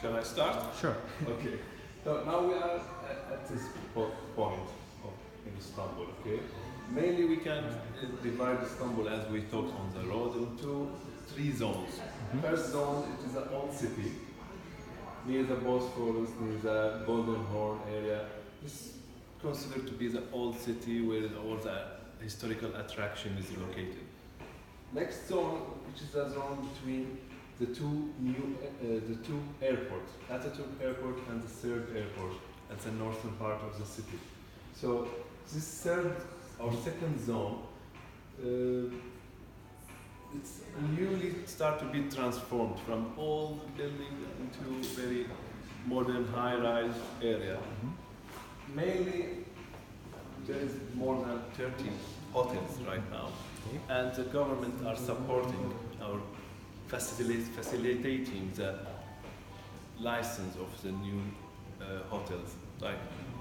Shall I start? Sure. Okay. So now we are at this point in Istanbul. Okay. Mainly we can divide Istanbul, as we talked on the road, into three zones. First zone, it is an old city near the Bosphorus, near the Golden Horn area. This is considered to be the old city where all the historical attraction is located. Next zone, which is the zone between the two airports, Atatürk Airport and the third airport at the northern part of the city. So this third or second zone, it's newly start to be transformed from old building into very modern high-rise area. Mainly, there is more than 30 hotels right now, and the government are supporting or facilitating the license of the new hotels. Like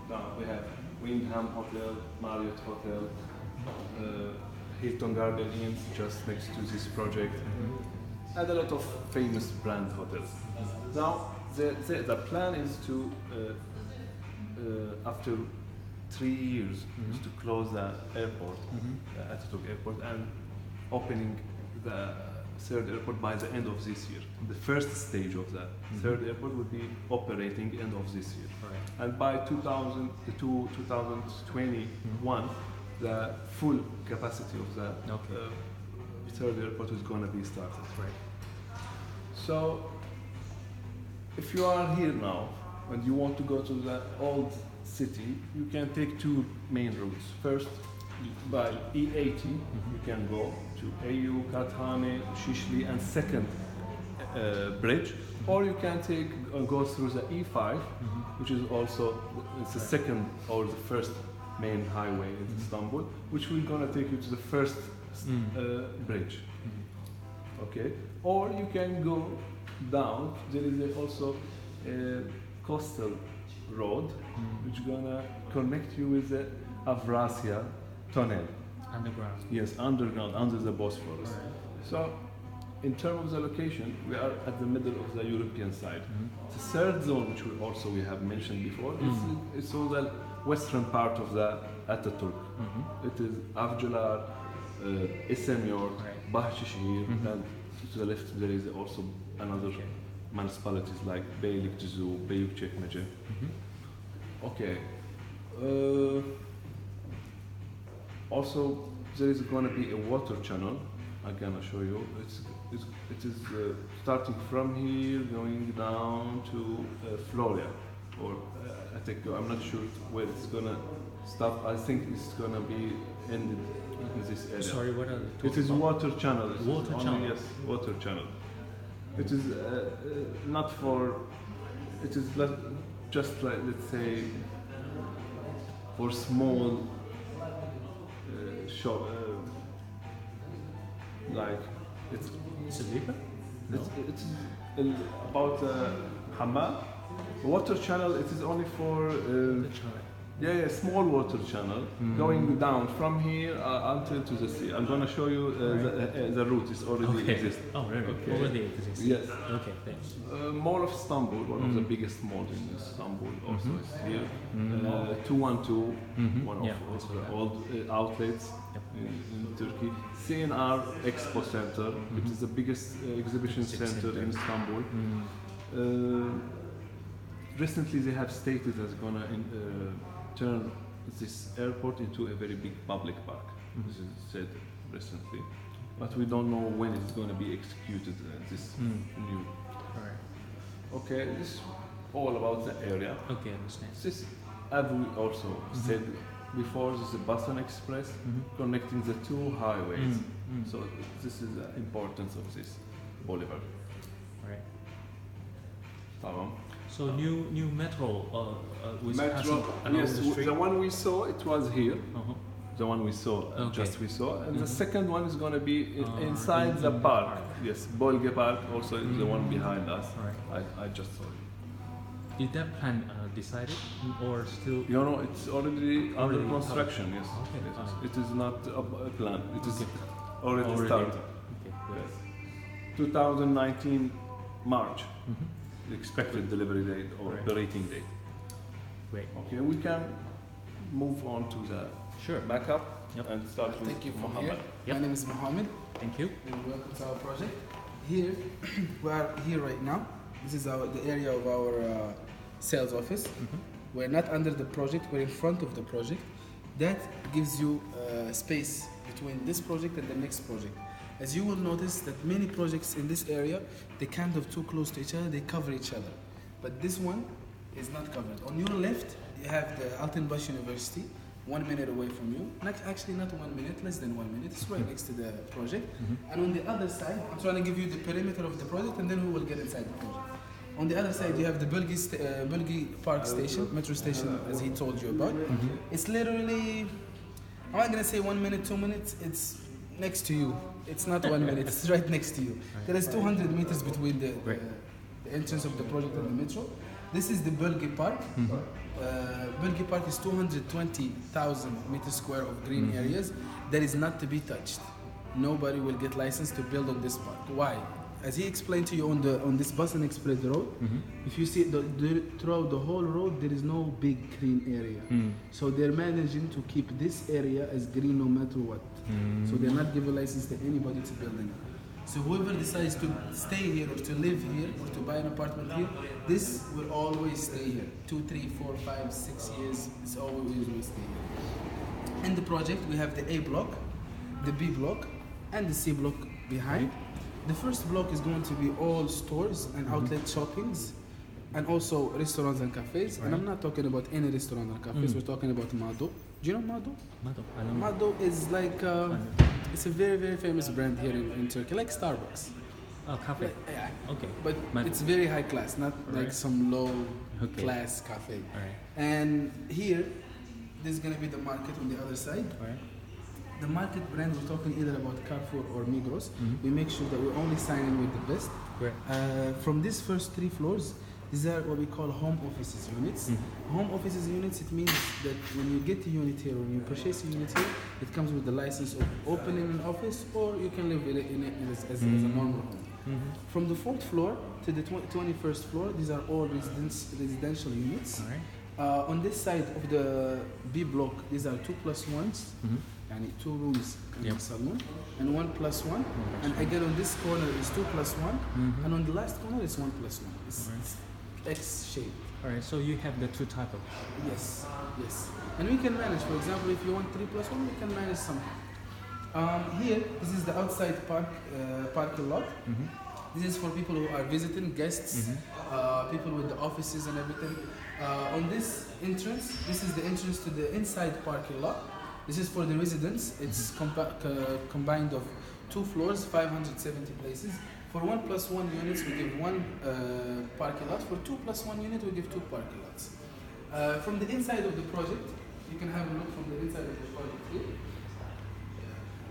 now we have Wyndham Hotel, Marriott Hotel, Hilton Garden Inn just next to this project, and a lot of famous brand hotels. Now the plan is to after 3 years is to close the airport, the Atatürk Airport, and opening the third airport by the end of this year. The first stage of the third airport will be operating end of this year. Right. And by 2021, the full capacity of the third airport is going to be started. Right. So, if you are here now and you want to go to the old city, you can take two main routes. First, by E80, you can go to Ayu, Kathane, Shishli, and second bridge, or you can go through the E5, which is also it's the second or the first main highway in Istanbul, which we're gonna take you to the first bridge. Okay, or you can go down. There is also a coastal road, which is gonna connect you with the Avrasya tunnel. Underground. Yes, underground, under the Bosphorus. Right. So, in terms of the location, we are at the middle of the European side. The third zone, which we have mentioned before, is on the western part of the Atatürk. It is Avcılar, Esenyurt, Bahçeşehir, and to the left there is also another municipalities like Beylikdüzü, Beyükçekmece. Okay. Also, there is going to be a water channel. I'm gonna show you. It is starting from here, going down to Florya, or I think I'm not sure where it's gonna stop. I think it's gonna be ended in this area. Sorry, what are the It is water channel. Water channel. Yes, water channel. It is not for. It is just like, let's say, for small shop. Like it's Is it deeper? No. It's about hammam. Water channel. It is only for The channel. small water channel going down from here until to the sea. I'm gonna show you the route is already exists. Oh, really? Okay. Already exists. Yes. Okay, thanks. Mall of Istanbul, one of the biggest malls in Istanbul, also is here. 212, one of the old outlets in Turkey. CNR Expo Center, which is the biggest exhibition center in Istanbul. Recently, they have stated that they're gonna turn this airport into a very big public park. This is said recently, but we don't know when it's going to be executed. This new. Alright. Okay, this is all about the area. Okay, understand. This, as we also said before, this is a Basan Express connecting the two highways. So this is the importance of this boulevard. Right. Tamam. So new metro with Metro, passing along yes, the street. the one we saw, it was here. The one we saw, Okay. we saw, and the second one is going to be inside the park. Yes, Bolge Park also is the one behind us. Alright. I just saw it. Is that plan decided or still? You know, it's already under construction. Yes. Okay. Yes. It is not a plan. It is already started. Okay. Yes. 2019 March. the expected delivery date or Right. operating date. Great. Okay, we can move on to the Sure. backup Yep. and start with Thank you for Mohammed. here. Yep. My name is Mohammed Thank you. and welcome to our project. Here, we are here right now. This is the area of our sales office. We're not under the project, we're in front of the project. That gives you space between this project and the next project. As you will notice that many projects in this area, they kind of too close to each other, they cover each other. But this one is not covered. On your left, you have the Altenbusch University, 1 minute away from you. Actually not 1 minute, less than 1 minute. It's right next to the project. And on the other side, I'm trying to give you the perimeter of the project and then we will get inside the project. On the other side, you have the Bulgi Park Station, metro station, as he told you about. It's literally, I'm not gonna say 1 minute, 2 minutes. It's next to you. It's not 1 minute. It's right next to you. There is 200 meters between the entrance of the project and the metro. This is the Bulgi Park. Bulgi Park is 220,000 meters square of green areas that is not to be touched. Nobody will get licensed to build on this park. Why? As he explained to you on this Boston Express road, if you see throughout the whole road, there is no big green area. So they're managing to keep this area as green no matter what. So they're not giving license to anybody to build in it. So whoever decides to stay here or to live here or to buy an apartment here, this will always stay here. 2, 3, 4, 5, 6 years, it's always will stay here. In the project, we have the A block, the B block, and the C block behind. The first block is going to be all stores and outlet shoppings and also restaurants and cafes. And I'm not talking about any restaurant or cafes, we're talking about Mado. Do you know Mado? Mado. I don't know. Mado is like, it's a very, very famous brand here in Turkey, like Starbucks. Oh, cafe. Yeah. Okay. But Mado. it's very high class, not like Alright. some low Okay. class cafe. Alright. And here, there's gonna be the market on the other side. Alright. The market brand, we're talking either about Carrefour or Migros. We make sure that we only sign in with the best. Great. From these first 3 floors, these are what we call home offices units. Home offices units, it means that when you get a unit here, when you purchase a unit here, it comes with the license of opening an office or you can live in it as a normal home. From the 4th floor to the 21st floor, these are all residential units. Alright. On this side of the B block, these are 2+1s. Yani 2 rooms in Yep. the salon and 1+1, and again on this corner is 2+1, and on the last corner is 1+1. It's X shape. Alright. So you have the two type of. Yes, yes. And we can manage. For example, if you want 3+1, we can manage some. Here, this is the outside parking lot. This is for people who are visiting, guests, people with the offices and everything. On this entrance, this is the entrance to the inside parking lot. This is for the residents. It's combined of 2 floors, 570 places. For 1+1 units, we give 1 parking lot. For 2+1 unit, we give 2 parking lots. From the inside of the project, you can have a look from the inside of the project here.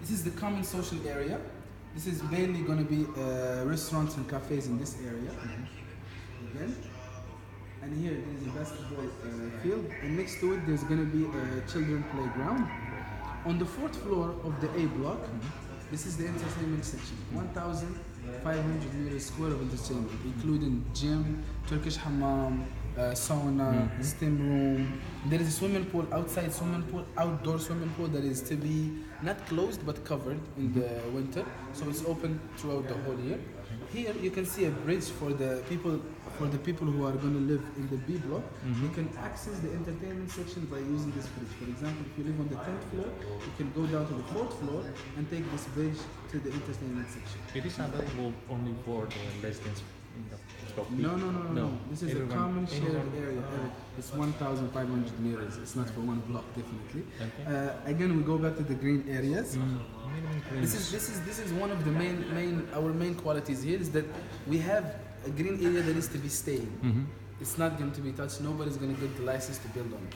This is the common social area. This is mainly going to be restaurants and cafes in this area. Again. And here there is a basketball field, and next to it there's going to be a children playground. On the 4th floor of the A block, this is the entertainment section. 1,500 meters square of entertainment, including gym, Turkish hammam, sauna, steam room. There is a swimming pool, outside swimming pool, outdoor swimming pool that is to be not closed but covered in the winter, so it's open throughout the whole year. Here you can see a bridge for the people who are going to live in the B block. You can access the entertainment section by using this bridge. For example, if you live on the 10th floor, you can go down to the 4th floor and take this bridge to the entertainment section. It is available only for the residents in the block B. No. This is Everyone- a common shared anyone- area. It's 1,500 meters. It's not for one block, definitely. Okay. Again, we go back to the green areas. Minimum This is one of the our main qualities here is that we have a green area that is to be staying. It's not going to be touched. Nobody's going to get the license to build on it.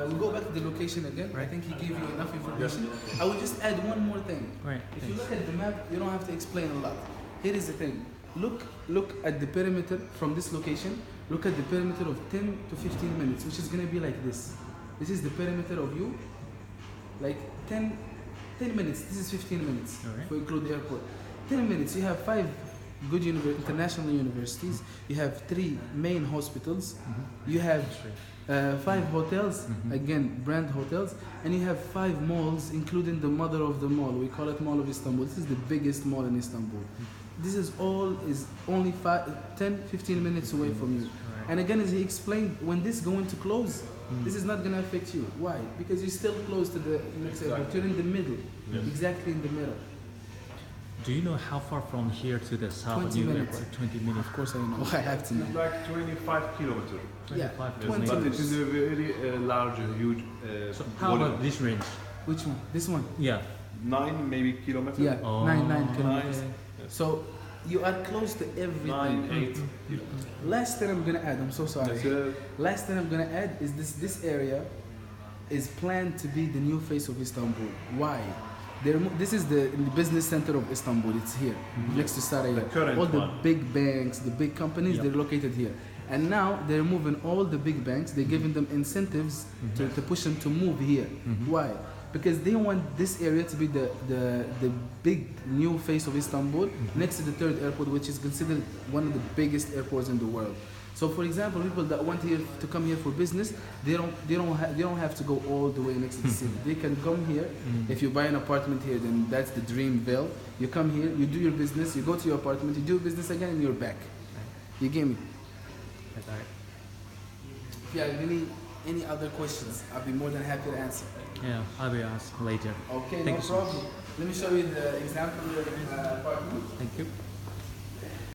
We'll go back to the location again. I think he gave you enough information. I will just add one more thing. Right. If you look at the map, you don't have to explain a lot. Here is the thing. Look at the perimeter from this location. Look at the perimeter of 10 to 15 minutes, which is going to be like this. This is the perimeter of you. Like 10 minutes. This is 15 minutes. Alright. If we include the airport. 10 minutes. You have 5 good international universities. You have 3 main hospitals. You have 5 hotels, again brand hotels, and you have 5 malls, including the mother of the mall. We call it Mall of Istanbul. This is the biggest mall in Istanbul. This is only 10-15 minutes away from you. And again, as he explained, when this is going to close, this is not going to affect you. Why? Because you're still close to the next airport. You're in the middle, exactly in the middle. Do you know how far from here to the south 20 new minutes. airport? 20 minutes. Of course I know. I have to know. It's like 25 kilometers. Yeah, 25 20 But it minutes. is a very large, huge So how volume. about this range? Which one? This one? Yeah. 9 maybe kilometers. Yeah, Oh. 9 kilometers. Okay. So you are close to everything. 9, 8. Last thing I'm gonna add, I'm so sorry. That's a Last thing I'm gonna add is this area is planned to be the new face of Istanbul. Why? This is the business center of Istanbul. It's here, next to Saraya. The current All the one. big banks, the big companies, they're located here. And now they're moving all the big banks. They're giving them incentives to push them to move here. Why? Because they want this area to be the big new face of Istanbul, next to the 3rd airport, which is considered one of the biggest airports in the world. So, for example, people that want to come here for business, they don't have to go all the way next to the city. They can come here. If you buy an apartment here, then that's the Dreamville. You come here, you do your business, you go to your apartment, you do business again, and you're back. You get me? If you have any other questions, I'll be more than happy to answer. Yeah, I will ask later. Okay, Thank no you so much. problem. Let me show you the example apartment. Thank you.